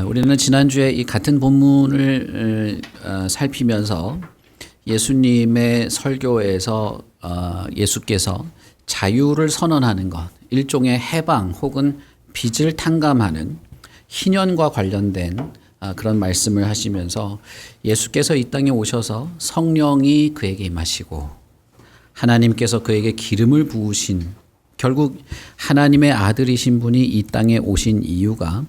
우리는 지난주에 이 같은 본문을 살피면서 예수님의 설교에서 예수께서 자유를 선언하는 것, 일종의 해방 혹은 빚을 탕감하는 희년과 관련된 그런 말씀을 하시면서 예수께서 이 땅에 오셔서 성령이 그에게 임하시고 하나님께서 그에게 기름을 부으신, 결국 하나님의 아들이신 분이 이 땅에 오신 이유가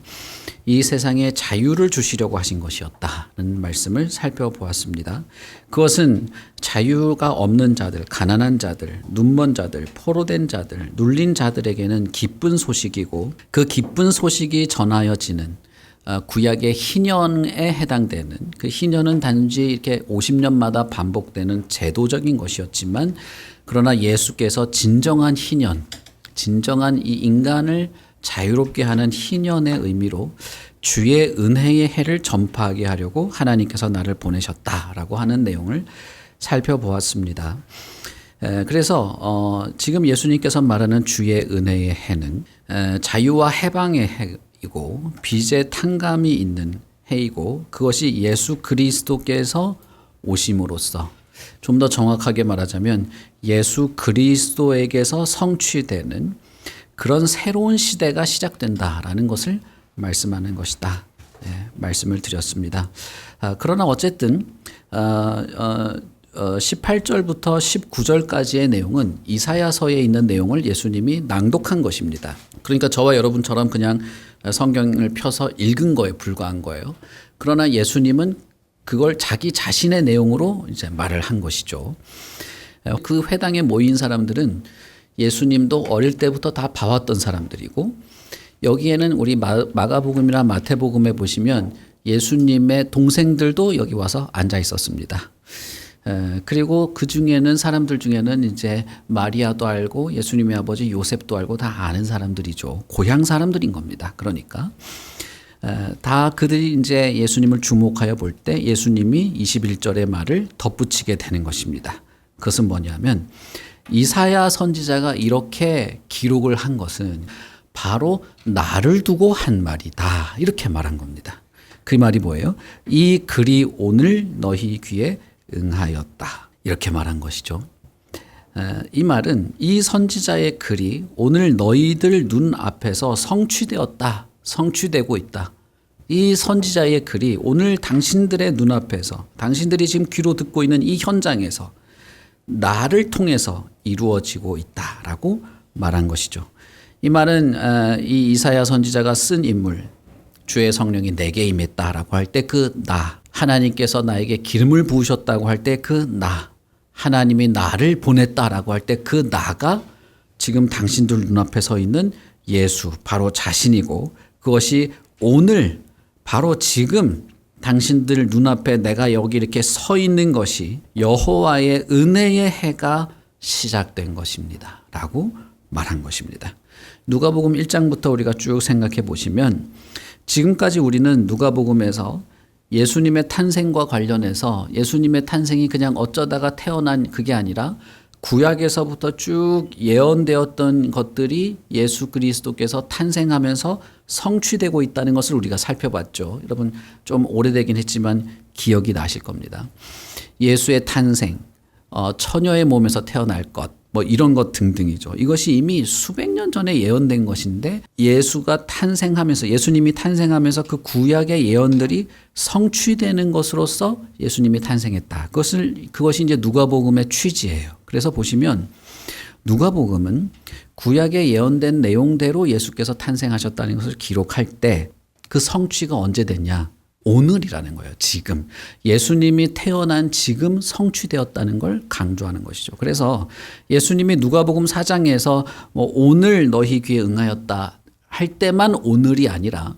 이 세상에 자유를 주시려고 하신 것이었다는 말씀을 살펴보았습니다. 그것은 자유가 없는 자들, 가난한 자들, 눈먼 자들, 포로된 자들, 눌린 자들에게는 기쁜 소식이고, 그 기쁜 소식이 전하여지는 구약의 희년에 해당되는, 그 희년은 단지 이렇게 50년마다 반복되는 제도적인 것이었지만, 그러나 예수께서 진정한 희년, 진정한 이 인간을 자유롭게 하는 희년의 의미로 주의 은혜의 해를 전파하게 하려고 하나님께서 나를 보내셨다라고 하는 내용을 살펴보았습니다. 그래서 지금 예수님께서 말하는 주의 은혜의 해는 자유와 해방의 해이고 빚의 탕감이 있는 해이고, 그것이 예수 그리스도께서 오심으로써, 좀 더 정확하게 말하자면 예수 그리스도에게서 성취되는 그런 새로운 시대가 시작된다라는 것을 말씀하는 것이다. 말씀을 드렸습니다. 그러나 어쨌든 18절부터 19절까지의 내용은 이사야서에 있는 내용을 예수님이 낭독한 것입니다. 그러니까 저와 여러분처럼 그냥 성경을 펴서 읽은 거에 불과한 거예요. 그러나 예수님은 그걸 자기 자신의 내용으로 이제 말을 한 것이죠. 그 회당에 모인 사람들은 예수님도 어릴 때부터 다 봐왔던 사람들이고, 여기에는 우리 마가복음이나 마태복음에 보시면 예수님의 동생들도 여기 와서 앉아 있었습니다. 그리고 그 중에는 사람들 중에는 이제 마리아도 알고 예수님의 아버지 요셉도 알고 다 아는 사람들이죠. 고향 사람들인 겁니다. 그러니까 다 그들이 이제 예수님을 주목하여 볼 때 예수님이 21절의 말을 덧붙이게 되는 것입니다. 그것은 뭐냐면 이사야 선지자가 이렇게 기록을 한 것은 바로 나를 두고 한 말이다, 이렇게 말한 겁니다. 그 말이 뭐예요? 이 글이 오늘 너희 귀에 응하였다, 이렇게 말한 것이죠. 이 말은 이 선지자의 글이 오늘 너희들 눈앞에서 성취되었다, 성취되고 있다. 이 선지자의 글이 오늘 당신들의 눈앞에서, 당신들이 지금 귀로 듣고 있는 이 현장에서 나를 통해서 이루어지고 있다라고 말한 것이죠. 이 말은 이 이사야 선지자가 쓴 인물, 주의 성령이 내게 임했다라고 할 때 그 나, 하나님께서 나에게 기름을 부으셨다고 할 때 그 나, 하나님이 나를 보냈다라고 할 때 그 나가 지금 당신들 눈앞에 서 있는 예수, 바로 자신이고, 그것이 오늘 바로 지금 당신들 눈앞에 내가 여기 이렇게 서 있는 것이 여호와의 은혜의 해가 시작된 것입니다 라고 말한 것입니다. 누가복음 1장부터 우리가 쭉 생각해 보시면, 지금까지 우리는 누가복음에서 예수님의 탄생과 관련해서 예수님의 탄생이 그냥 어쩌다가 태어난 그게 아니라 구약에서부터 쭉 예언되었던 것들이 예수 그리스도께서 탄생하면서 성취되고 있다는 것을 우리가 살펴봤죠. 여러분 좀 오래되긴 했지만 기억이 나실 겁니다. 예수의 탄생, 처녀의 몸에서 태어날 것, 뭐 이런 것 등등이죠. 이것이 이미 수백 년 전에 예언된 것인데 예수가 탄생하면서, 예수님이 탄생하면서 그 구약의 예언들이 성취되는 것으로서 예수님이 탄생했다. 그것이 이제 누가복음의 취지예요. 그래서 보시면 누가복음은 구약에 예언된 내용대로 예수께서 탄생하셨다는 것을 기록할 때 그 성취가 언제 됐냐? 오늘이라는 거예요. 지금 예수님이 태어난 지금 성취되었다는 걸 강조하는 것이죠. 그래서 예수님이 누가복음 4장에서 오늘 너희 귀에 응하였다 할 때만 오늘이 아니라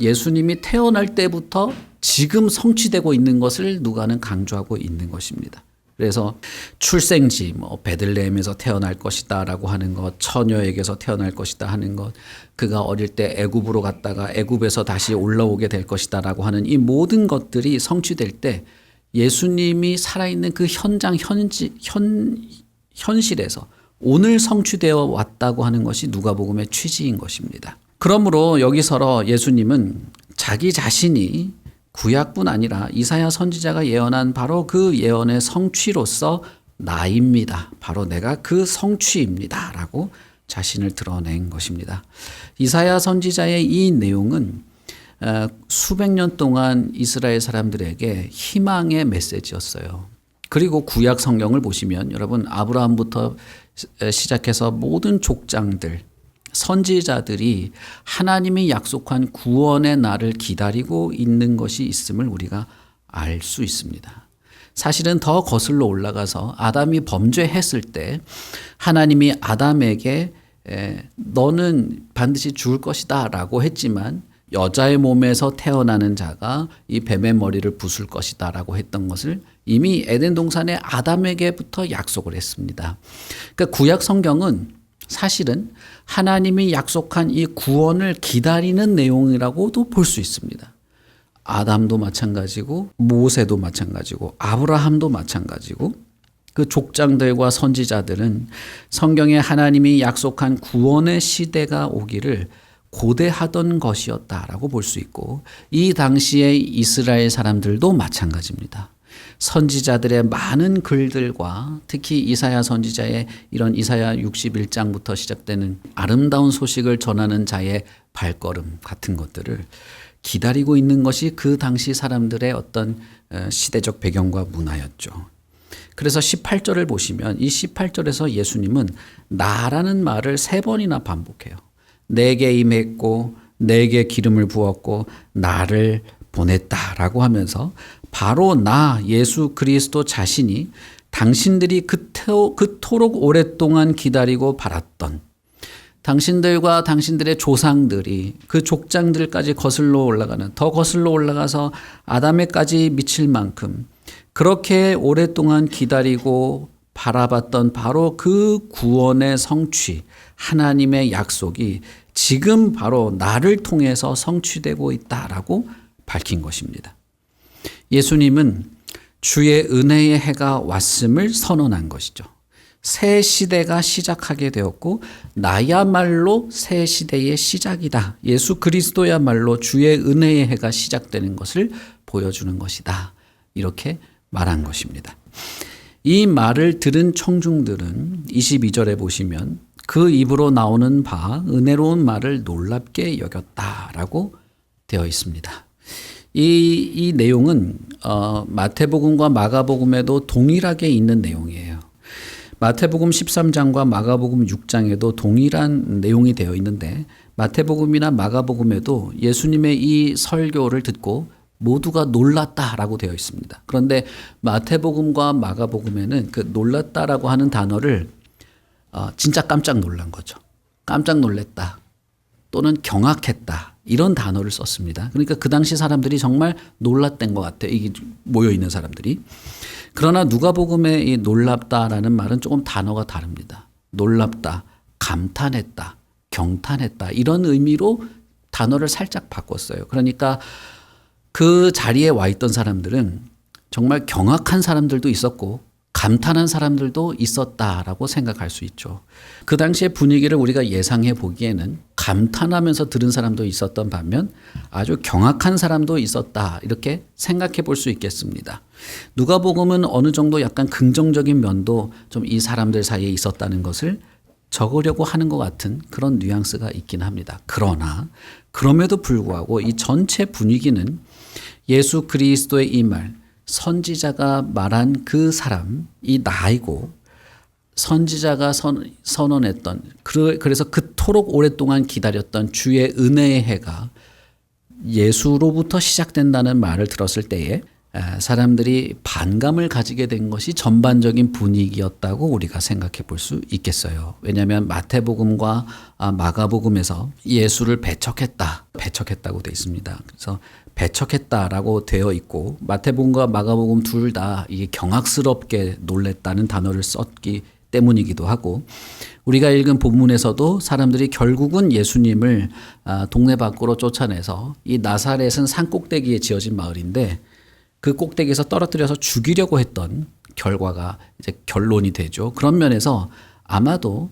예수님이 태어날 때부터 지금 성취되고 있는 것을 누가는 강조하고 있는 것입니다. 그래서 출생지, 베들레헴에서 태어날 것이다라고 하는 것, 처녀에게서 태어날 것이다 하는 것, 그가 어릴 때 애굽으로 갔다가 애굽에서 다시 올라오게 될 것이다라고 하는 이 모든 것들이 성취될 때 예수님이 살아있는 그 현장, 현실에서 오늘 성취되어 왔다고 하는 것이 누가복음의 취지인 것입니다. 그러므로 여기서 예수님은 자기 자신이 구약뿐 아니라 이사야 선지자가 예언한 바로 그 예언의 성취로서 나입니다. 바로 내가 그 성취입니다. 라고 자신을 드러낸 것입니다. 이사야 선지자의 이 내용은 수백 년 동안 이스라엘 사람들에게 희망의 메시지였어요. 그리고 구약 성경을 보시면 여러분 아브라함부터 시작해서 모든 족장들, 선지자들이 하나님이 약속한 구원의 날을 기다리고 있는 것이 있음을 우리가 알 수 있습니다. 사실은 더 거슬러 올라가서 아담이 범죄했을 때 하나님이 아담에게 너는 반드시 죽을 것이다 라고 했지만 여자의 몸에서 태어나는 자가 이 뱀의 머리를 부술 것이다 라고 했던 것을 이미 에덴 동산의 아담에게부터 약속을 했습니다. 그러니까 구약 성경은 사실은 하나님이 약속한 이 구원을 기다리는 내용이라고도 볼 수 있습니다. 아담도 마찬가지고 모세도 마찬가지고 아브라함도 마찬가지고 그 족장들과 선지자들은 성경에 하나님이 약속한 구원의 시대가 오기를 고대하던 것이었다라고 볼 수 있고 이 당시의 이스라엘 사람들도 마찬가지입니다. 선지자들의 많은 글들과 특히 이사야 선지자의 이런 이사야 61장부터 시작되는 아름다운 소식을 전하는 자의 발걸음 같은 것들을 기다리고 있는 것이 그 당시 사람들의 어떤 시대적 배경과 문화였죠. 그래서 18절을 보시면 이 18절에서 예수님은 나라는 말을 3번이나 반복해요. 내게 임했고 내게 기름을 부었고 나를 보냈다라고 하면서 바로 나 예수 그리스도 자신이 당신들이 그토록 오랫동안 기다리고 바랐던 당신들과 당신들의 조상들이 그 족장들까지 거슬러 올라가는 더 거슬러 올라가서 아담에까지 미칠 만큼 그렇게 오랫동안 기다리고 바라봤던 바로 그 구원의 성취 하나님의 약속이 지금 바로 나를 통해서 성취되고 있다라고 밝힌 것입니다. 예수님은 주의 은혜의 해가 왔음을 선언한 것이죠. 새 시대가 시작하게 되었고 나야말로 새 시대의 시작이다. 예수 그리스도야말로 주의 은혜의 해가 시작되는 것을 보여주는 것이다. 이렇게 말한 것입니다. 이 말을 들은 청중들은 22절에 보시면 그 입으로 나오는 바 은혜로운 말을 놀랍게 여겼다라고 되어 있습니다. 이 내용은 마태복음과 마가복음에도 동일하게 있는 내용이에요. 마태복음 13장과 마가복음 6장에도 동일한 내용이 되어 있는데 마태복음이나 마가복음에도 예수님의 이 설교를 듣고 모두가 놀랐다라고 되어 있습니다. 그런데 마태복음과 마가복음에는 그 놀랐다라고 하는 단어를 진짜 깜짝 놀란 거죠. 깜짝 놀랐다 또는 경악했다 이런 단어를 썼습니다. 그러니까 그 당시 사람들이 정말 놀랐던 것 같아요. 이게 모여있는 사람들이. 그러나 누가복음의 이 놀랍다라는 말은 조금 단어가 다릅니다. 놀랍다, 감탄했다, 경탄했다 이런 의미로 단어를 살짝 바꿨어요. 그러니까 그 자리에 와 있던 사람들은 정말 경악한 사람들도 있었고 감탄한 사람들도 있었다라고 생각할 수 있죠. 그 당시의 분위기를 우리가 예상해 보기에는 감탄하면서 들은 사람도 있었던 반면 아주 경악한 사람도 있었다 이렇게 생각해 볼 수 있겠습니다. 누가복음은 어느 정도 약간 긍정적인 면도 좀 이 사람들 사이에 있었다는 것을 적으려고 하는 것 같은 그런 뉘앙스가 있긴 합니다. 그러나 그럼에도 불구하고 이 전체 분위기는 예수 그리스도의 이 말 선지자가 말한 그 사람이 나이고 선지자가 선언했던 그래서 그토록 오랫동안 기다렸던 주의 은혜의 해가 예수로부터 시작된다는 말을 들었을 때에 사람들이 반감을 가지게 된 것이 전반적인 분위기였다고 우리가 생각해 볼 수 있겠어요. 왜냐하면 마태복음과 마가복음에서 예수를 배척했다고 되어 있습니다. 그래서 배척했다라고 되어 있고 마태복음과 마가복음 둘 다 이게 경악스럽게 놀랬다는 단어를 썼기 때문이기도 하고 우리가 읽은 본문에서도 사람들이 결국은 예수님을 동네 밖으로 쫓아내서 이 나사렛은 산 꼭대기에 지어진 마을인데 그 꼭대기에서 떨어뜨려서 죽이려고 했던 결과가 이제 결론이 되죠. 그런 면에서 아마도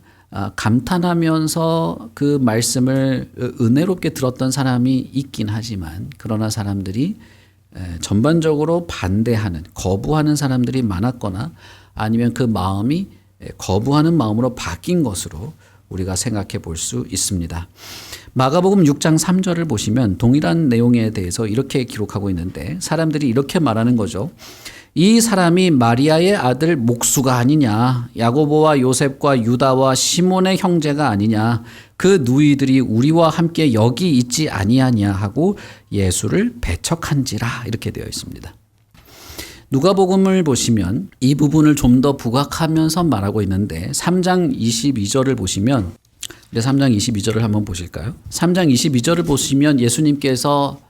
감탄하면서 그 말씀을 은혜롭게 들었던 사람이 있긴 하지만 그러나 사람들이 전반적으로 반대하는 거부하는 사람들이 많았거나 아니면 그 마음이 거부하는 마음으로 바뀐 것으로 우리가 생각해 볼 수 있습니다. 마가복음 6장 3절을 보시면 동일한 내용에 대해서 이렇게 기록하고 있는데 사람들이 이렇게 말하는 거죠. 이 사람이 마리아의 아들 목수가 아니냐, 야고보와 요셉과 유다와 시몬의 형제가 아니냐, 그 누이들이 우리와 함께 여기 있지 아니하냐 하고 예수를 배척한지라 이렇게 되어 있습니다. 누가복음을 보시면 이 부분을 좀 더 부각하면서 말하고 있는데 3장 22절을 보시면 3장 22절을 한번 보실까요? 3장 22절을 보시면 예수님께서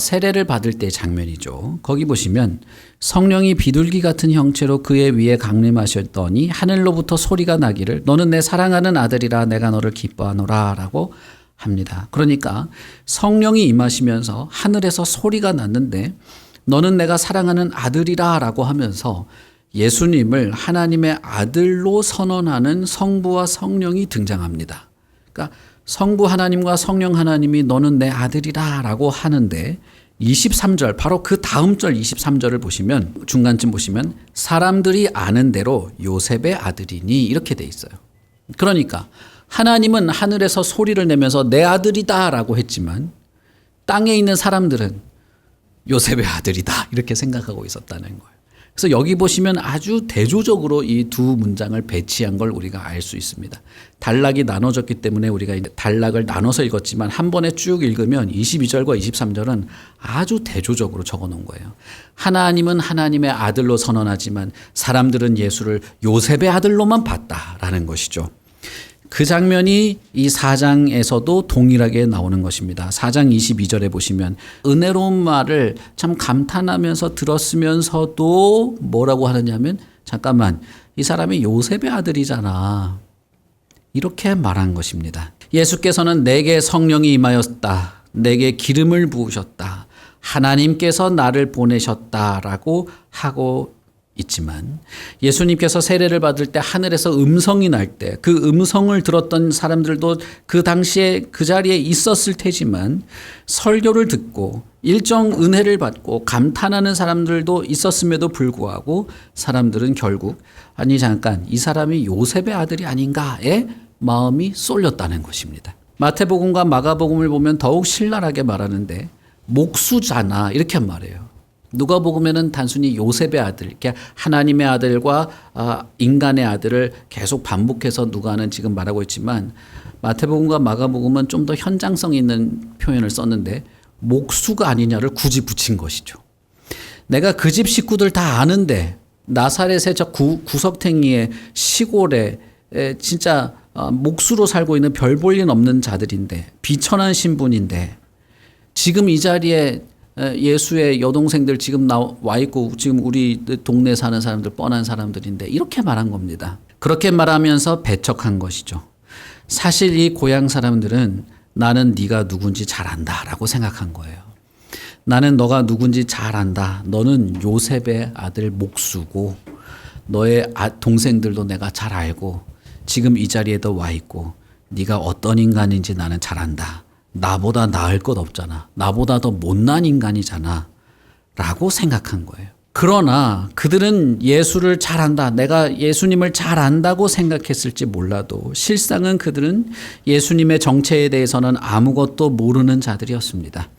세례를 받을 때 장면이죠. 거기 보시면 성령이 비둘기 같은 형체로 그의 위에 강림하셨더니 하늘로부터 소리가 나기를 너는 내 사랑하는 아들이라 내가 너를 기뻐하노라 라고 합니다. 그러니까 성령이 임하시면서 하늘에서 소리가 났는데 너는 내가 사랑하는 아들이라 라고 하면서 예수님을 하나님의 아들로 선언하는 성부와 성령이 등장합니다. 그러니까 성부 하나님과 성령 하나님이 너는 내 아들이라 라고 하는데 23절 바로 그 다음 절 23절을 보시면 중간쯤 보시면 사람들이 아는 대로 요셉의 아들이니 이렇게 돼 있어요. 그러니까 하나님은 하늘에서 소리를 내면서 내 아들이다 라고 했지만 땅에 있는 사람들은 요셉의 아들이다 이렇게 생각하고 있었다는 거예요. 그래서 여기 보시면 아주 대조적으로 이 두 문장을 배치한 걸 우리가 알 수 있습니다. 단락이 나눠졌기 때문에 우리가 단락을 나눠서 읽었지만 한 번에 쭉 읽으면 22절과 23절은 아주 대조적으로 적어 놓은 거예요. 하나님은 하나님의 아들로 선언하지만 사람들은 예수를 요셉의 아들로만 봤다라는 것이죠. 그 장면이 이 4장에서도 동일하게 나오는 것입니다. 4장 22절에 보시면 은혜로운 말을 참 감탄하면서 들었으면서도 뭐라고 하느냐면 잠깐만 이 사람이 요셉의 아들이잖아. 이렇게 말한 것입니다. 예수께서는 내게 성령이 임하였다. 내게 기름을 부으셨다. 하나님께서 나를 보내셨다라고 하고 있지만 예수님께서 세례를 받을 때 하늘에서 음성이 날 때 그 음성을 들었던 사람들도 그 당시에 그 자리에 있었을 테지만 설교를 듣고 일정 은혜를 받고 감탄하는 사람들도 있었음에도 불구하고 사람들은 결국 아니 잠깐 이 사람이 요셉의 아들이 아닌가에 마음이 쏠렸다는 것입니다. 마태복음과 마가복음을 보면 더욱 신랄하게 말하는데 목수잖아 이렇게 말해요. 누가복음에는 단순히 요셉의 아들, 이렇게 하나님의 아들과 인간의 아들을 계속 반복해서 누가는 지금 말하고 있지만 마태복음과 마가복음은 좀 더 현장성 있는 표현을 썼는데 목수가 아니냐를 굳이 붙인 것이죠. 내가 그 집 식구들 다 아는데 나사렛의 저 구석탱이의 시골에 진짜 목수로 살고 있는 별 볼 일 없는 자들인데 비천한 신분인데 지금 이 자리에 예수의 여동생들 지금 와 있고 지금 우리 동네 사는 사람들 뻔한 사람들인데 이렇게 말한 겁니다. 그렇게 말하면서 배척한 것이죠. 사실 이 고향 사람들은 나는 네가 누군지 잘 안다라고 생각한 거예요. 나는 너가 누군지 잘 안다. 너는 요셉의 아들 목수고 너의 동생들도 내가 잘 알고 지금 이 자리에도 와 있고 네가 어떤 인간인지 나는 잘 안다. 나보다 나을 것 없잖아. 나보다 더 못난 인간이잖아. 라고 생각한 거예요. 그러나 그들은 예수를 잘 안다. 내가 예수님을 잘 안다고 생각했을지 몰라도 실상은 그들은 예수님의 정체에 대해서는 아무것도 모르는 자들이었습니다.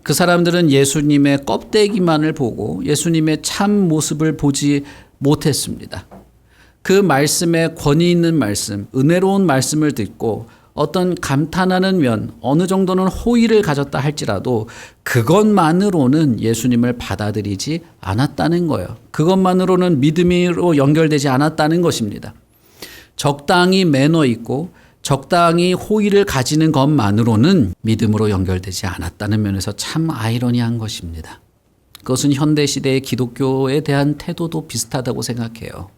그 사람들은 예수님의 껍데기만을 보고 예수님의 참 모습을 보지 못했습니다. 그 말씀에 권위 있는 말씀, 은혜로운 말씀을 듣고 어떤 감탄하는 면, 어느 정도는 호의를 가졌다 할지라도 그것만으로는 예수님을 받아들이지 않았다는 거예요. 그것만으로는 믿음으로 연결되지 않았다는 것입니다. 적당히 매너 있고 적당히 호의를 가지는 것만으로는 믿음으로 연결되지 않았다는 면에서 참 아이러니한 것입니다. 그것은 현대시대의 기독교에 대한 태도도 비슷하다고 생각해요.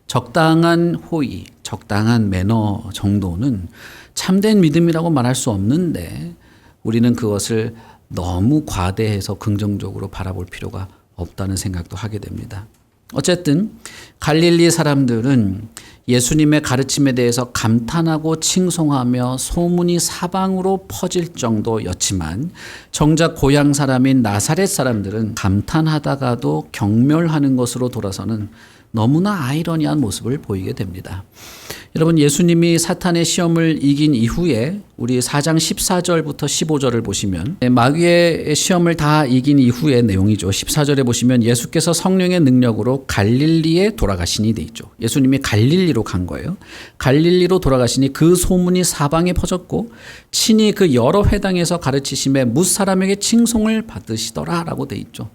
적당한 호의, 적당한 매너 정도는 참된 믿음이라고 말할 수 없는데 우리는 그것을 너무 과대해서 긍정적으로 바라볼 필요가 없다는 생각도 하게 됩니다. 어쨌든 갈릴리 사람들은 예수님의 가르침에 대해서 감탄하고 칭송하며 소문이 사방으로 퍼질 정도였지만 정작 고향 사람인 나사렛 사람들은 감탄하다가도 경멸하는 것으로 돌아서는 너무나 아이러니한 모습을 보이게 됩니다. 여러분, 예수님이 사탄의 시험을 이긴 이후에 우리 4장 14절부터 15절을 보시면 마귀의 시험을 다 이긴 이후의 내용이죠. 14절에 보시면 예수께서 성령의 능력으로 갈릴리에 돌아가시니 돼 있죠. 예수님이 갈릴리로 간 거예요. 갈릴리로 돌아가시니 그 소문이 사방에 퍼졌고 친히 그 여러 회당에서 가르치심에 뭇 사람에게 칭송을 받으시더라라고 돼 있죠.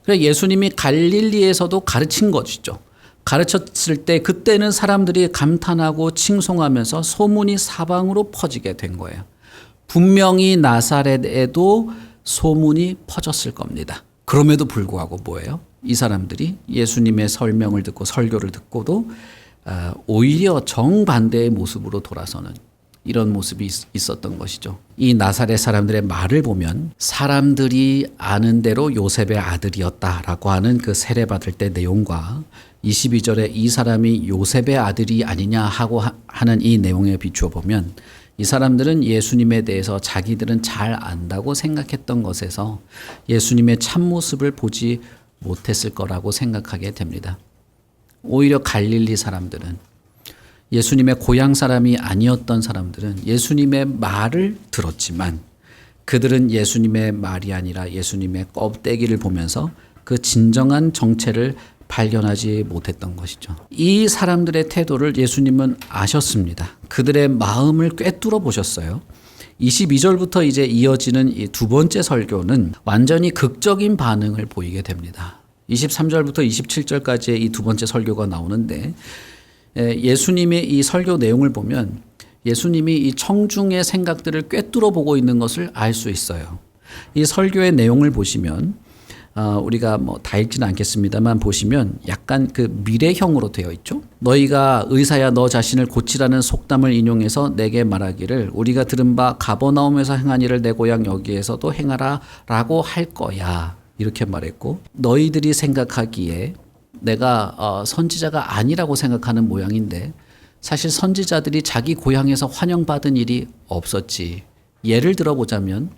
그래서 예수님이 갈릴리에서도 가르친 것이죠. 가르쳤을 때 그때는 사람들이 감탄하고 칭송하면서 소문이 사방으로 퍼지게 된 거예요. 분명히 나사렛에도 소문이 퍼졌을 겁니다. 그럼에도 불구하고 뭐예요? 이 사람들이 예수님의 설명을 듣고 설교를 듣고도 오히려 정반대의 모습으로 돌아서는 이런 모습이 있었던 것이죠. 이 나사렛 사람들의 말을 보면 사람들이 아는 대로 요셉의 아들이었다라고 하는 그 세례받을 때 내용과 22절에 이 사람이 요셉의 아들이 아니냐 하고 하는 이 내용에 비추어 보면 이 사람들은 예수님에 대해서 자기들은 잘 안다고 생각했던 것에서 예수님의 참모습을 보지 못했을 거라고 생각하게 됩니다. 오히려 갈릴리 사람들은, 예수님의 고향 사람이 아니었던 사람들은 예수님의 말을 들었지만 그들은 예수님의 말이 아니라 예수님의 껍데기를 보면서 그 진정한 정체를 발견하지 못했던 것이죠. 이 사람들의 태도를 예수님은 아셨습니다. 그들의 마음을 꿰뚫어 보셨어요. 22절부터 이제 이어지는 이 두 번째 설교는 완전히 극적인 반응을 보이게 됩니다. 23절부터 27절까지의 이 두 번째 설교가 나오는데 예수님의 이 설교 내용을 보면 예수님이 이 청중의 생각들을 꿰뚫어 보고 있는 것을 알 수 있어요. 이 설교의 내용을 보시면 우리가 다 읽지는 않겠습니다만 보시면 약간 그 미래형으로 되어 있죠. 너희가 의사야 너 자신을 고치라는 속담을 인용해서 내게 말하기를 우리가 들은 바 가버나움에서 행한 일을 내 고향 여기에서도 행하라 라고 할 거야, 이렇게 말했고, 너희들이 생각하기에 내가 선지자가 아니라고 생각하는 모양인데 사실 선지자들이 자기 고향에서 환영받은 일이 없었지. 예를 들어보자면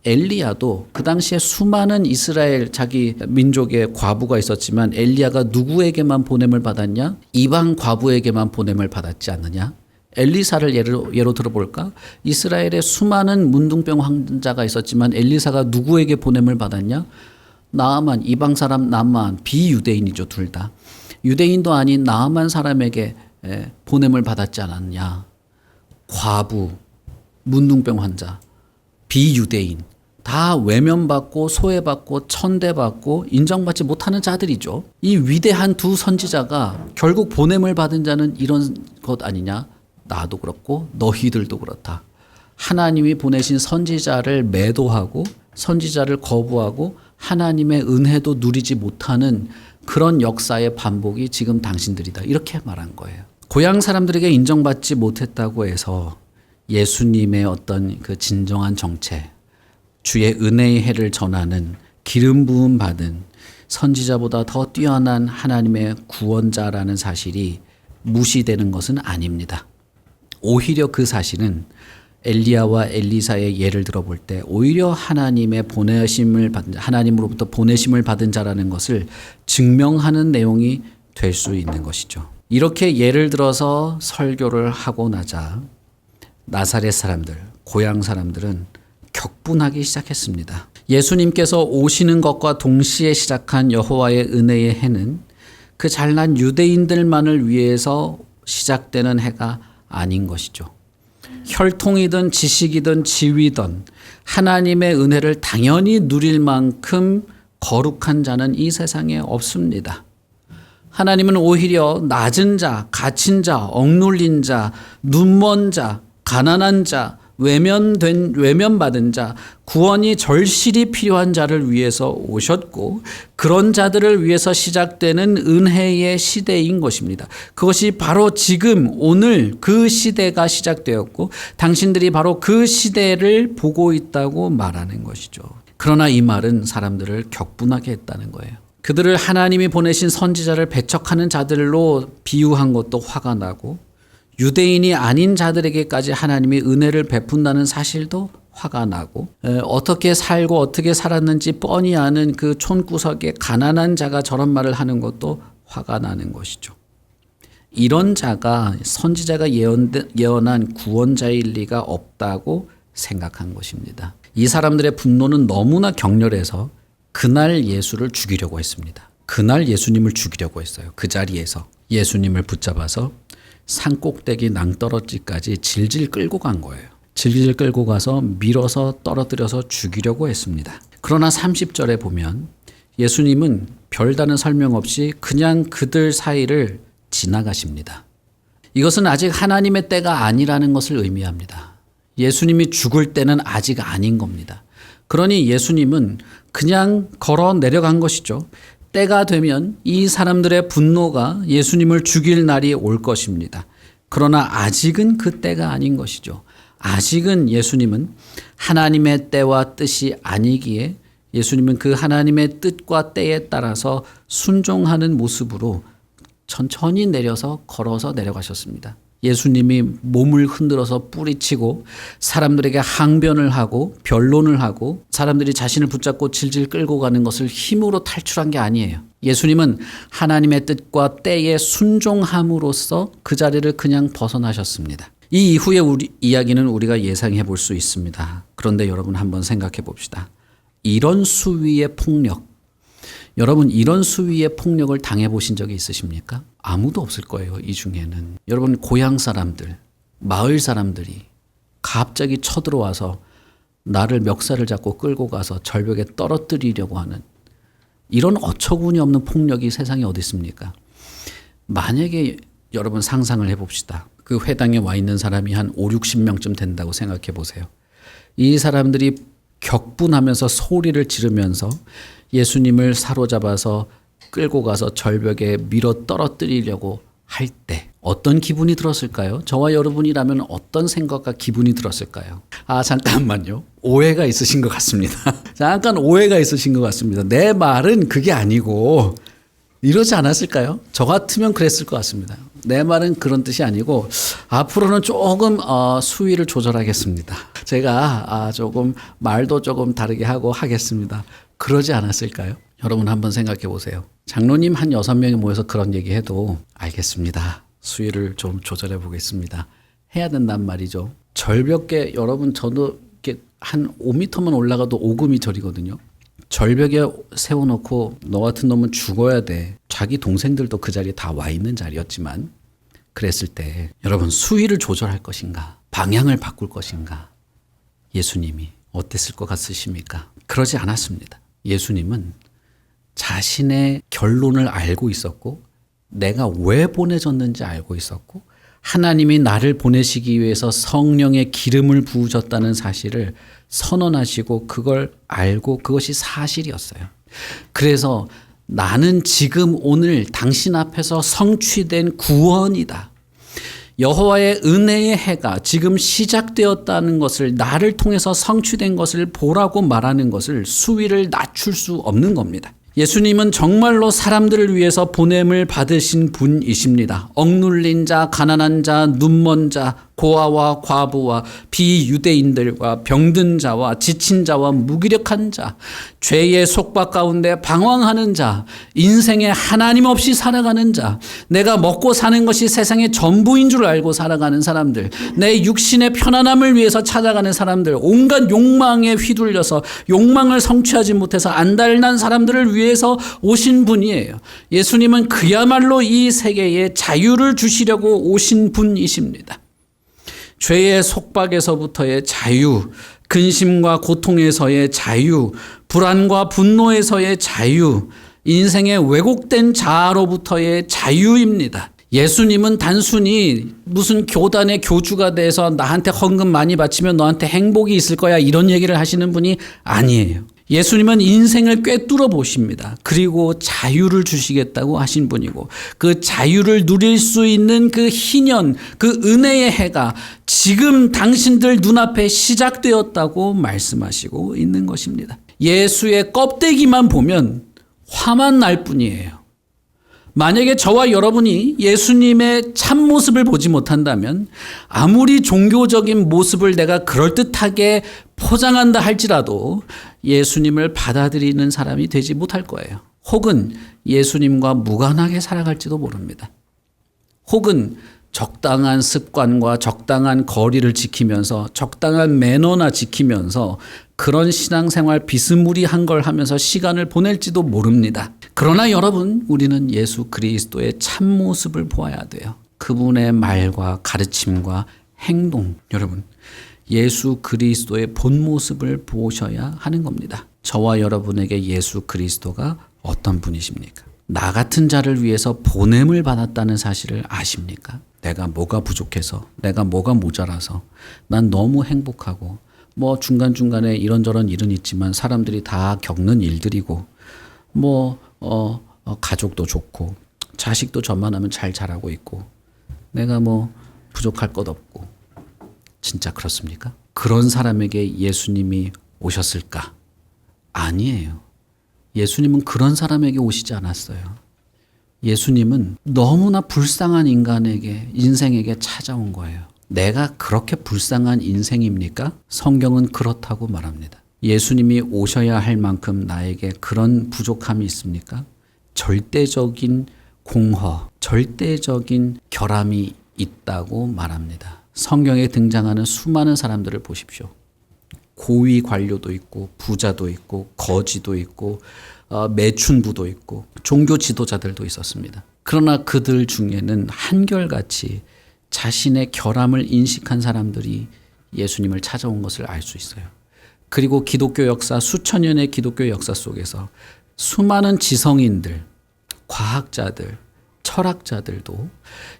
엘리야도 그 당시에 수많은 이스라엘 자기 민족의 과부가 있었지만 엘리야가 누구에게만 보냄을 받았냐? 이방 과부에게만 보냄을 받았지 않느냐? 엘리사를 예로 들어볼까? 이스라엘에 수많은 문둥병 환자가 있었지만 엘리사가 누구에게 보냄을 받았냐? 나아만, 이방 사람 나아만, 비유대인이죠, 둘 다. 유대인도 아닌 나아만 사람에게 보냄을 받았지 않았냐? 과부, 문둥병 환자, 비유대인, 다 외면받고 소외받고 천대받고 인정받지 못하는 자들이죠. 이 위대한 두 선지자가 결국 보냄을 받은 자는 이런 것 아니냐? 나도 그렇고 너희들도 그렇다. 하나님이 보내신 선지자를 매도하고 선지자를 거부하고 하나님의 은혜도 누리지 못하는 그런 역사의 반복이 지금 당신들이다, 이렇게 말한 거예요. 고향 사람들에게 인정받지 못했다고 해서 예수님의 어떤 그 진정한 정체, 주의 은혜의 해를 전하는 기름 부음 받은 선지자보다 더 뛰어난 하나님의 구원자라는 사실이 무시되는 것은 아닙니다. 오히려 그 사실은 엘리야와 엘리사의 예를 들어볼 때 오히려 하나님의 보내심을 받은 자, 하나님으로부터 보내심을 받은 자라는 것을 증명하는 내용이 될 수 있는 것이죠. 이렇게 예를 들어서 설교를 하고 나자 나사렛 사람들, 고향 사람들은 격분하기 시작했습니다. 예수님께서 오시는 것과 동시에 시작한 여호와의 은혜의 해는 그 잘난 유대인들만을 위해서 시작되는 해가 아닌 것이죠. 혈통이든 지식이든 지위든 하나님의 은혜를 당연히 누릴 만큼 거룩한 자는 이 세상에 없습니다. 하나님은 오히려 낮은 자, 갇힌 자, 억눌린 자, 눈먼 자, 가난한 자, 외면받은 자, 구원이 절실히 필요한 자를 위해서 오셨고 그런 자들을 위해서 시작되는 은혜의 시대인 것입니다. 그것이 바로 지금 오늘 그 시대가 시작되었고 당신들이 바로 그 시대를 보고 있다고 말하는 것이죠. 그러나 이 말은 사람들을 격분하게 했다는 거예요. 그들을 하나님이 보내신 선지자를 배척하는 자들로 비유한 것도 화가 나고 유대인이 아닌 자들에게까지 하나님이 은혜를 베푼다는 사실도 화가 나고 어떻게 살고 어떻게 살았는지 뻔히 아는 그 촌구석에 가난한 자가 저런 말을 하는 것도 화가 나는 것이죠. 이런 자가 선지자가 예언한 구원자일 리가 없다고 생각한 것입니다. 이 사람들의 분노는 너무나 격렬해서 그날 예수를 죽이려고 했습니다. 그날 예수님을 죽이려고 했어요. 그 자리에서 예수님을 붙잡아서 산꼭대기 낭떠러지까지 질질 끌고 간 거예요. 질질 끌고 가서 밀어서 떨어뜨려서 죽이려고 했습니다. 그러나 30절에 보면 예수님은 별다른 설명 없이 그냥 그들 사이를 지나가십니다. 이것은 아직 하나님의 때가 아니라는 것을 의미합니다. 예수님이 죽을 때는 아직 아닌 겁니다. 그러니 예수님은 그냥 걸어 내려간 것이죠. 때가 되면 이 사람들의 분노가 예수님을 죽일 날이 올 것입니다. 그러나 아직은 그 때가 아닌 것이죠. 아직은 예수님은 하나님의 때와 뜻이 아니기에 예수님은 그 하나님의 뜻과 때에 따라서 순종하는 모습으로 천천히 내려서 걸어서 내려가셨습니다. 예수님이 몸을 흔들어서 뿌리치고 사람들에게 항변을 하고 변론을 하고 사람들이 자신을 붙잡고 질질 끌고 가는 것을 힘으로 탈출한 게 아니에요. 예수님은 하나님의 뜻과 때에 순종함으로써 그 자리를 그냥 벗어나셨습니다. 이 이후의 이야기는 우리가 예상해 볼 수 있습니다. 그런데 여러분 한번 생각해 봅시다. 이런 수위의 폭력, 여러분 이런 수위의 폭력을 당해보신 적이 있으십니까? 아무도 없을 거예요. 이 중에는. 여러분 고향 사람들, 마을 사람들이 갑자기 쳐들어와서 나를 멱살을 잡고 끌고 가서 절벽에 떨어뜨리려고 하는 이런 어처구니 없는 폭력이 세상에 어디 있습니까? 만약에 여러분 상상을 해봅시다. 그 회당에 와 있는 사람이 한 5, 60명쯤 된다고 생각해 보세요. 이 사람들이 격분하면서 소리를 지르면서 예수님을 사로잡아서 끌고 가서 절벽에 밀어 떨어뜨리려고 할 때 어떤 기분이 들었을까요? 저와 여러분이라면 어떤 생각과 기분이 들었을까요? 잠깐만요. 오해가 있으신 것 같습니다. 잠깐 오해가 있으신 것 같습니다. 내 말은 그게 아니고 이러지 않았을까요? 저 같으면 그랬을 것 같습니다. 내 말은 그런 뜻이 아니고 앞으로는 조금 수위를 조절하겠습니다. 제가 조금 말도 조금 다르게 하고 하겠습니다. 그러지 않았을까요? 여러분 한번 생각해 보세요. 장로님 한 6명이 모여서 그런 얘기해도 알겠습니다. 수위를 좀 조절해 보겠습니다. 해야 된단 말이죠. 절벽에 여러분 저도 이렇게 한 5m만 올라가도 오금이 저리거든요. 절벽에 세워놓고 너 같은 놈은 죽어야 돼. 자기 동생들도 그 자리에 다 와 있는 자리였지만 그랬을 때 여러분 수위를 조절할 것인가? 방향을 바꿀 것인가? 예수님이 어땠을 것 같으십니까? 그러지 않았습니다. 예수님은 자신의 결론을 알고 있었고 내가 왜 보내졌는지 알고 있었고 하나님이 나를 보내시기 위해서 성령의 기름을 부으셨다는 사실을 선언하시고 그걸 알고 그것이 사실이었어요. 그래서 나는 지금 오늘 당신 앞에서 성취된 구원이다. 여호와의 은혜의 해가 지금 시작되었다는 것을 나를 통해서 성취된 것을 보라고 말하는 것을 수위를 낮출 수 없는 겁니다. 예수님은 정말로 사람들을 위해서 보냄을 받으신 분이십니다. 억눌린 자, 가난한 자, 눈먼 자, 고아와 과부와 비유대인들과 병든 자와 지친 자와 무기력한 자, 죄의 속박 가운데 방황하는 자, 인생에 하나님 없이 살아가는 자, 내가 먹고 사는 것이 세상의 전부인 줄 알고 살아가는 사람들, 내 육신의 편안함을 위해서 찾아가는 사람들, 온갖 욕망에 휘둘려서 욕망을 성취하지 못해서 안달난 사람들을 위해서 오신 분이에요. 예수님은 그야말로 이 세계에 자유를 주시려고 오신 분이십니다. 죄의 속박에서부터의 자유, 근심과 고통에서의 자유, 불안과 분노에서의 자유, 인생의 왜곡된 자아로부터의 자유입니다. 예수님은 단순히 무슨 교단의 교주가 돼서 나한테 헌금 많이 바치면 너한테 행복이 있을 거야 이런 얘기를 하시는 분이 아니에요. 예수님은 인생을 꿰뚫어 보십니다. 그리고 자유를 주시겠다고 하신 분이고 그 자유를 누릴 수 있는 그 희년, 그 은혜의 해가 지금 당신들 눈앞에 시작되었다고 말씀하시고 있는 것입니다. 예수의 껍데기만 보면 화만 날 뿐이에요. 만약에 저와 여러분이 예수님의 참모습을 보지 못한다면 아무리 종교적인 모습을 내가 그럴듯하게 포장한다 할지라도 예수님을 받아들이는 사람이 되지 못할 거예요. 혹은 예수님과 무관하게 살아갈지도 모릅니다. 혹은 적당한 습관과 적당한 거리를 지키면서 적당한 매너나 지키면서 그런 신앙생활 비스무리한 걸 하면서 시간을 보낼지도 모릅니다. 그러나 여러분, 우리는 예수 그리스도의 참모습을 보아야 돼요. 그분의 말과 가르침과 행동, 여러분, 예수 그리스도의 본 모습을 보셔야 하는 겁니다. 저와 여러분에게 예수 그리스도가 어떤 분이십니까? 나 같은 자를 위해서 보냄을 받았다는 사실을 아십니까? 내가 뭐가 부족해서, 내가 뭐가 모자라서, 난 너무 행복하고, 뭐 중간중간에 이런저런 일은 있지만 사람들이 다 겪는 일들이고, 가족도 좋고, 자식도 저만 하면 잘 자라고 있고, 내가 뭐 부족할 것 없고. 진짜 그렇습니까? 그런 사람에게 예수님이 오셨을까? 아니에요. 예수님은 그런 사람에게 오시지 않았어요. 예수님은 너무나 불쌍한 인생에게 찾아온 거예요. 내가 그렇게 불쌍한 인생입니까? 성경은 그렇다고 말합니다. 예수님이 오셔야 할 만큼 나에게 그런 부족함이 있습니까? 절대적인 공허, 절대적인 결함이 있다고 말합니다. 성경에 등장하는 수많은 사람들을 보십시오. 고위 관료도 있고 부자도 있고 거지도 있고 매춘부도 있고 종교 지도자들도 있었습니다. 그러나 그들 중에는 한결같이 자신의 결함을 인식한 사람들이 예수님을 찾아온 것을 알 수 있어요. 그리고 기독교 역사, 수천 년의 기독교 역사 속에서 수많은 지성인들, 과학자들, 철학자들도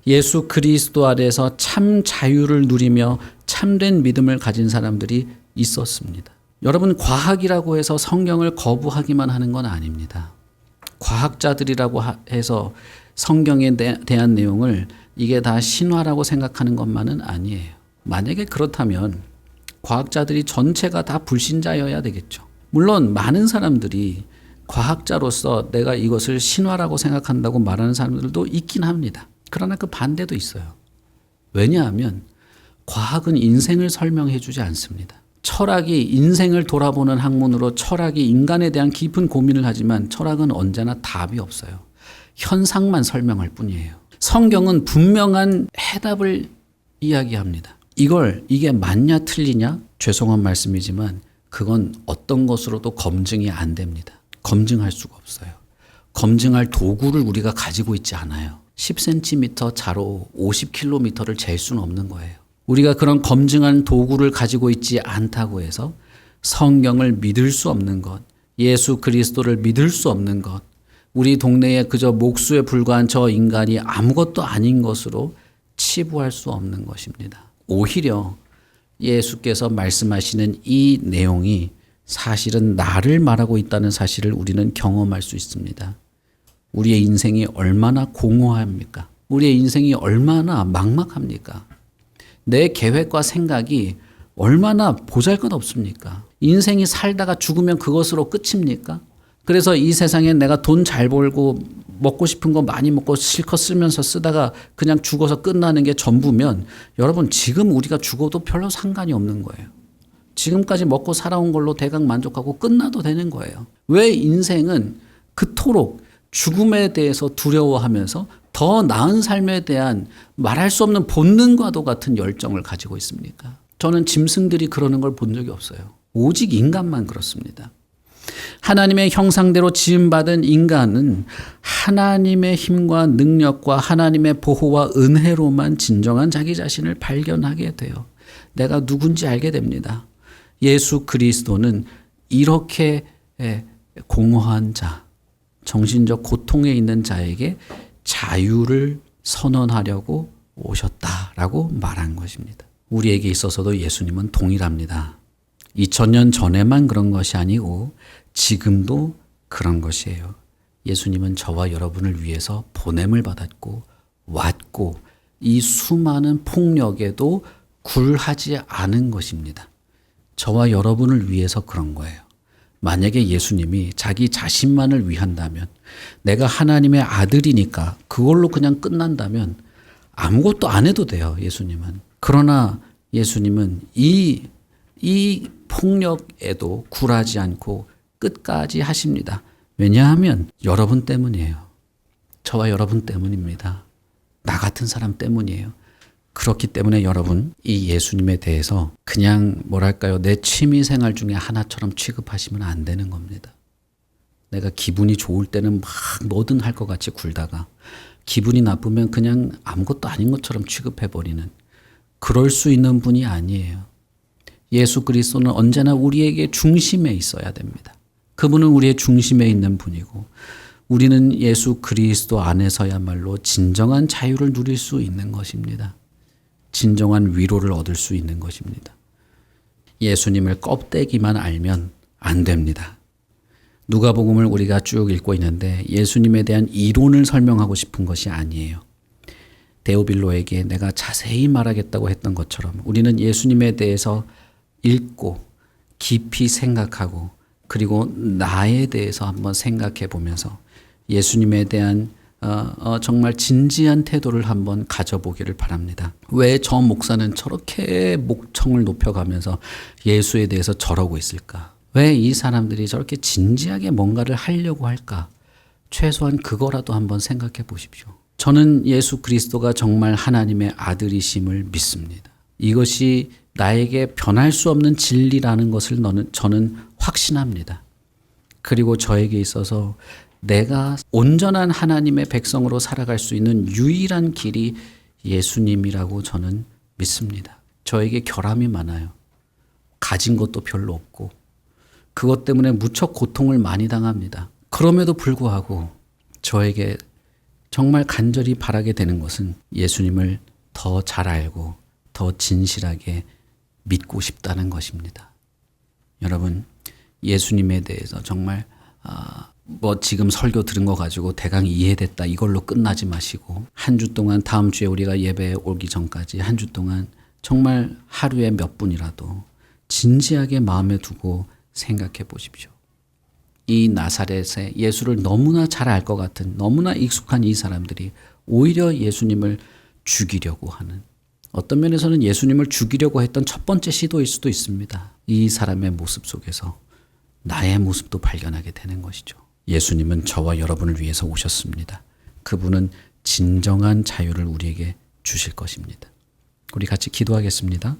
예수 그리스도 아래서 참 자유를 누리며 참된 믿음을 가진 사람들이 있었습니다. 여러분, 과학이라고 해서 성경을 거부하기만 하는 건 아닙니다. 과학자들이라고 해서 성경에 대한 내용을 이게 다 신화라고 생각하는 것만은 아니에요. 만약에 그렇다면 과학자들이 전체가 다 불신자여야 되겠죠. 물론 많은 사람들이 과학자로서 내가 이것을 신화라고 생각한다고 말하는 사람들도 있긴 합니다. 그러나 그 반대도 있어요. 왜냐하면 과학은 인생을 설명해 주지 않습니다. 철학이 인생을 돌아보는 학문으로 철학이 인간에 대한 깊은 고민을 하지만 철학은 언제나 답이 없어요. 현상만 설명할 뿐이에요. 성경은 분명한 해답을 이야기합니다. 이게 맞냐 틀리냐? 죄송한 말씀이지만 그건 어떤 것으로도 검증이 안 됩니다. 검증할 수가 없어요. 검증할 도구를 우리가 가지고 있지 않아요. 10cm 자로 50km를 잴 수는 없는 거예요. 우리가 그런 검증한 도구를 가지고 있지 않다고 해서 성경을 믿을 수 없는 것, 예수 그리스도를 믿을 수 없는 것, 우리 동네에 그저 목수에 불과한 저 인간이 아무것도 아닌 것으로 치부할 수 없는 것입니다. 오히려 예수께서 말씀하시는 이 내용이 사실은 나를 말하고 있다는 사실을 우리는 경험할 수 있습니다. 우리의 인생이 얼마나 공허합니까? 우리의 인생이 얼마나 막막합니까? 내 계획과 생각이 얼마나 보잘것없습니까? 인생이 살다가 죽으면 그것으로 끝입니까? 그래서 이 세상에 내가 돈 잘 벌고 먹고 싶은 거 많이 먹고 실컷 쓰면서 쓰다가 그냥 죽어서 끝나는 게 전부면 여러분, 지금 우리가 죽어도 별로 상관이 없는 거예요. 지금까지 먹고 살아온 걸로 대강 만족하고 끝나도 되는 거예요. 왜 인생은 그토록 죽음에 대해서 두려워하면서 더 나은 삶에 대한 말할 수 없는 본능과도 같은 열정을 가지고 있습니까? 저는 짐승들이 그러는 걸 본 적이 없어요. 오직 인간만 그렇습니다. 하나님의 형상대로 지음받은 인간은 하나님의 힘과 능력과 하나님의 보호와 은혜로만 진정한 자기 자신을 발견하게 돼요. 내가 누군지 알게 됩니다. 예수 그리스도는 이렇게 공허한 자, 정신적 고통에 있는 자에게 자유를 선언하려고 오셨다라고 말한 것입니다. 우리에게 있어서도 예수님은 동일합니다. 2000년 전에만 그런 것이 아니고 지금도 그런 것이에요. 예수님은 저와 여러분을 위해서 보냄을 받았고 왔고 이 수많은 폭력에도 굴하지 않은 것입니다. 저와 여러분을 위해서 그런 거예요. 만약에 예수님이 자기 자신만을 위한다면, 내가 하나님의 아들이니까 그걸로 그냥 끝난다면 아무것도 안 해도 돼요, 예수님은. 그러나 예수님은 이 폭력에도 굴하지 않고 끝까지 하십니다. 왜냐하면 여러분 때문이에요. 저와 여러분 때문입니다. 나 같은 사람 때문이에요. 그렇기 때문에 여러분, 이 예수님에 대해서 그냥 내 취미 생활 중에 하나처럼 취급하시면 안 되는 겁니다. 내가 기분이 좋을 때는 막 뭐든 할 것 같이 굴다가 기분이 나쁘면 그냥 아무것도 아닌 것처럼 취급해버리는, 그럴 수 있는 분이 아니에요. 예수 그리스도는 언제나 우리에게 중심에 있어야 됩니다. 그분은 우리의 중심에 있는 분이고, 우리는 예수 그리스도 안에서야말로 진정한 자유를 누릴 수 있는 것입니다. 진정한 위로를 얻을 수 있는 것입니다. 예수님을 껍데기만 알면 안 됩니다. 누가복음을 우리가 쭉 읽고 있는데 예수님에 대한 이론을 설명하고 싶은 것이 아니에요. 데오빌로에게 내가 자세히 말하겠다고 했던 것처럼 우리는 예수님에 대해서 읽고 깊이 생각하고, 그리고 나에 대해서 한번 생각해 보면서 예수님에 대한 정말 진지한 태도를 한번 가져보기를 바랍니다. 왜 저 목사는 저렇게 목청을 높여가면서 예수에 대해서 저러고 있을까? 왜 이 사람들이 저렇게 진지하게 뭔가를 하려고 할까? 최소한 그거라도 한번 생각해 보십시오. 저는 예수 그리스도가 정말 하나님의 아들이심을 믿습니다. 이것이 나에게 변할 수 없는 진리라는 것을 저는 확신합니다. 그리고 저에게 있어서 내가 온전한 하나님의 백성으로 살아갈 수 있는 유일한 길이 예수님이라고 저는 믿습니다. 저에게 결함이 많아요. 가진 것도 별로 없고 그것 때문에 무척 고통을 많이 당합니다. 그럼에도 불구하고 저에게 정말 간절히 바라게 되는 것은 예수님을 더 잘 알고 더 진실하게 믿고 싶다는 것입니다. 여러분, 예수님에 대해서 정말 지금 설교 들은 거 가지고 대강 이해됐다 이걸로 끝나지 마시고, 한 주 동안, 다음 주에 우리가 예배에 오기 전까지 한 주 동안 정말 하루에 몇 분이라도 진지하게 마음에 두고 생각해 보십시오. 이 나사렛에 예수를 너무나 잘 알 것 같은, 너무나 익숙한 이 사람들이 오히려 예수님을 죽이려고 하는, 어떤 면에서는 예수님을 죽이려고 했던 첫 번째 시도일 수도 있습니다. 이 사람의 모습 속에서 나의 모습도 발견하게 되는 것이죠. 예수님은 저와 여러분을 위해서 오셨습니다. 그분은 진정한 자유를 우리에게 주실 것입니다. 우리 같이 기도하겠습니다.